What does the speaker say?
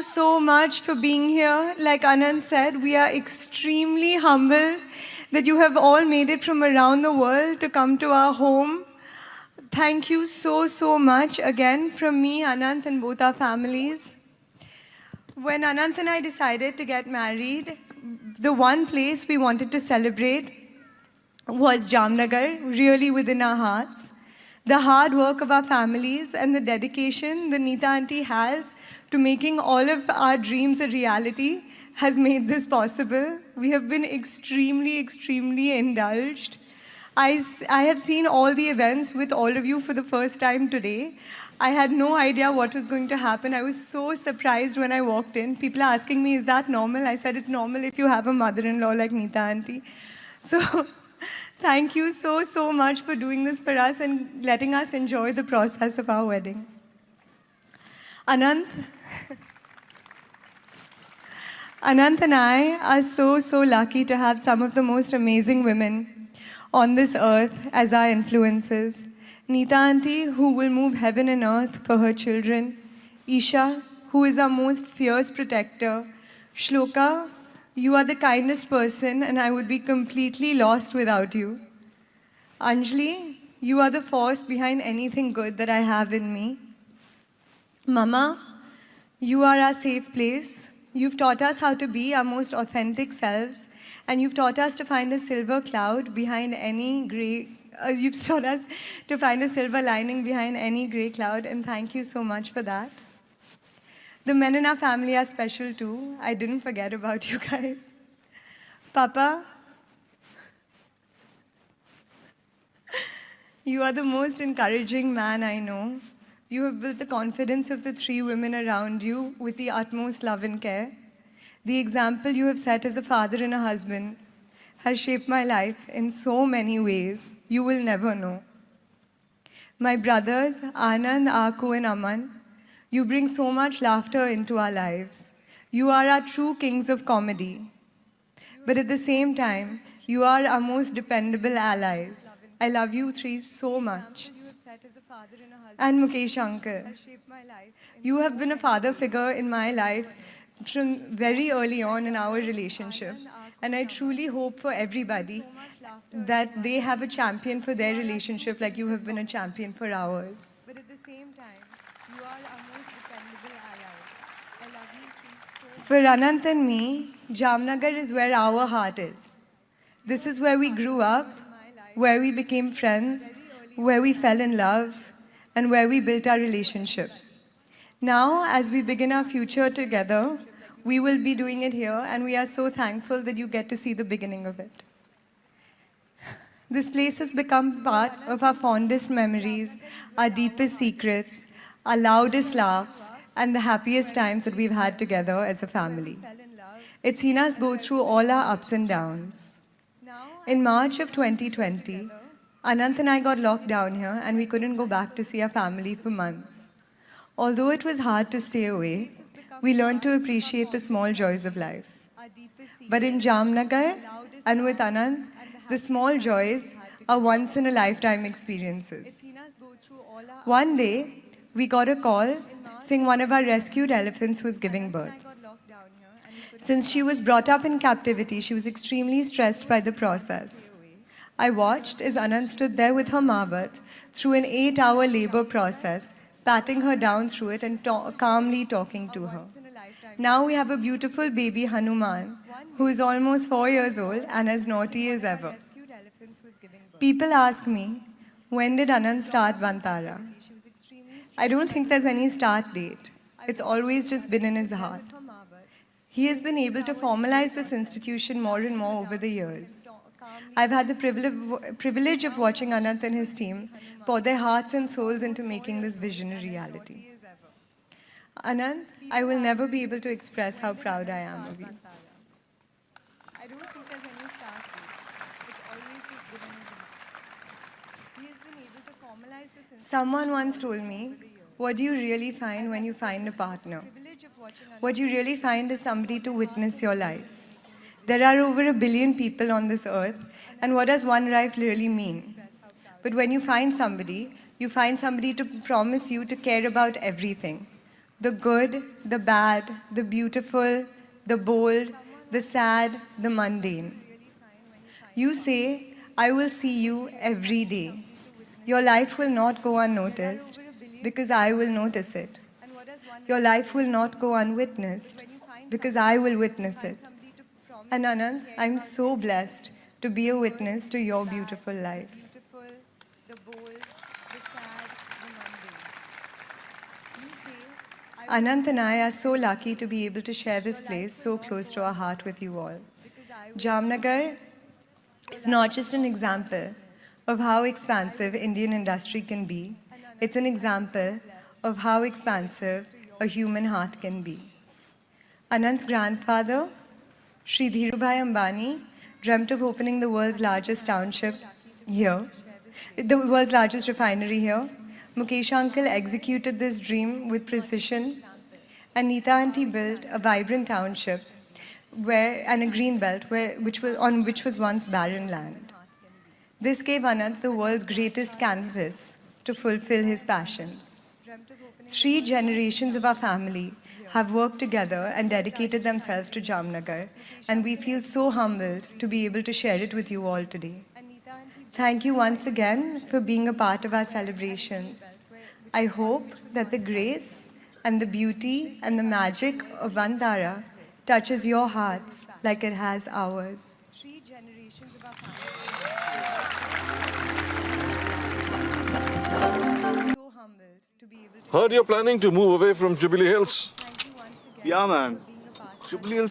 so much for being here. Like Anant said, we are extremely humbled that you have all made it from around the world to come to our home. Thank you so much again from me, Anant, and both our families. When Anant and I decided to get married, the one place we wanted to celebrate was Jamnagar, really within our hearts. The hard work of our families and the dedication the Neeta auntie has to making all of our dreams a reality has made this possible. We have been extremely indulged. I have seen all the events with all of you for the first time today. I had no idea what was going to happen. I was so surprised when I walked in. People are asking me, is that normal? I said, it's normal if you have a mother-in-law like Neeta auntie. So thank you so much for doing this for us and letting us enjoy the process of our wedding. Anant and I are so lucky to have some of the most amazing women on this earth as our influences. Neeta auntie, who will move heaven and earth for her children. Isha, who is our most fierce protector. Shloka, you are the kindest person and I would be completely lost without you. Anjali, you are the force behind anything good that I have in me. Mama, you are our safe place. You've taught us how to be our most authentic selves, and you've taught us to find a silver cloud behind any gray, you've taught us to find a silver lining behind any gray cloud, and thank you so much for that. The men in our family are special too. I didn't forget about you guys. Papa, you are the most encouraging man I know. You have built the confidence of the three women around you with the utmost love and care. The example you have set as a father and a husband has shaped my life in so many ways you will never know. My brothers, Anand, Aku, and Aman, you bring so much laughter into our lives. You are our true kings of comedy. But at the same time, you are our most dependable allies. I love you three so much. And Mukesh uncle, you have been a father figure in my life from very early on in our relationship. And I truly hope for everybody that they have a champion for their relationship like you have been a champion for ours. But at the same time, you are our most dependable ally. I love you three so much. For Anant and me, Jamnagar is where our heart is. This is where we grew up, where we became friends, where we fell in love, and where we built our relationship. Now, as we begin our future together, we will be doing it here, and we are so thankful that you get to see the beginning of it. This place has become part of our fondest memories, our deepest secrets, our loudest laughs, and the happiest times that we've had together as a family. It's seen us go through all our ups and downs. In March of 2020, Anant and I got locked down here and we couldn't go back to see our family for months. Although it was hard to stay away, we learned to appreciate the small joys of life. But in Jamnagar and with Anant, the small joys are once-in-a-lifetime experiences. One day, we got a call saying one of our rescued elephants was giving birth. Since she was brought up in captivity, she was extremely stressed by the process. I watched as Anant stood there with her Mabat through an 8-hour labor process, patting her down through it and calmly talking to her. Now we have a beautiful baby Hanuman, who is almost 4 years old and as naughty as ever. People ask me, when did Anant start Vantara? I don't think there's any start date. It's always just been in his heart. He has been able to formalize this institution more and more over the years. I've had the privilege of watching Anant and his team pour their hearts and souls into making this vision a reality. Anant, I will never be able to express how proud I am of you. I don't think there's any start date. It's always just been in his heart. He has been able to formalize this. Someone once told me, what do you really find when you find a partner? What you really find is somebody to witness your life. There are over 1 billion people on this earth, and what does one life really mean? But when you find somebody to promise you to care about everything. the good, the bad, the beautiful, the bold, the sad, the mundane. You say, I will see you every day. Your life will not go unnoticed because I will notice it. Your life will not go unwitnessed because I will witness it. And Anant, I'm so blessed to be a witness to your beautiful life. Anant and I are so lucky to be able to share this place so close to our heart with you all. Jamnagar is not just an example of how expansive Indian industry can be, it's an example of how expansive a human heart can be. Anant's grandfather, Shri Dhirubhai Ambani, dreamt of opening the world's largest township here, the world's largest refinery here. Mukesh uncle executed this dream with precision, and Neeta auntie built a vibrant township and a green belt which was once barren land. This gave Anant the world's greatest canvas to fulfill his passions. 3 generations of our family have worked together and dedicated themselves to Jamnagar, and we feel so humbled to be able to share it with you all today. Thank you once again for being a part of our celebrations. I hope that the grace and the beauty and the magic of Vantara touches your hearts like it has ours. Heard you're planning to move away from Jubilee Hills. Yeah, man. Jubilee Hills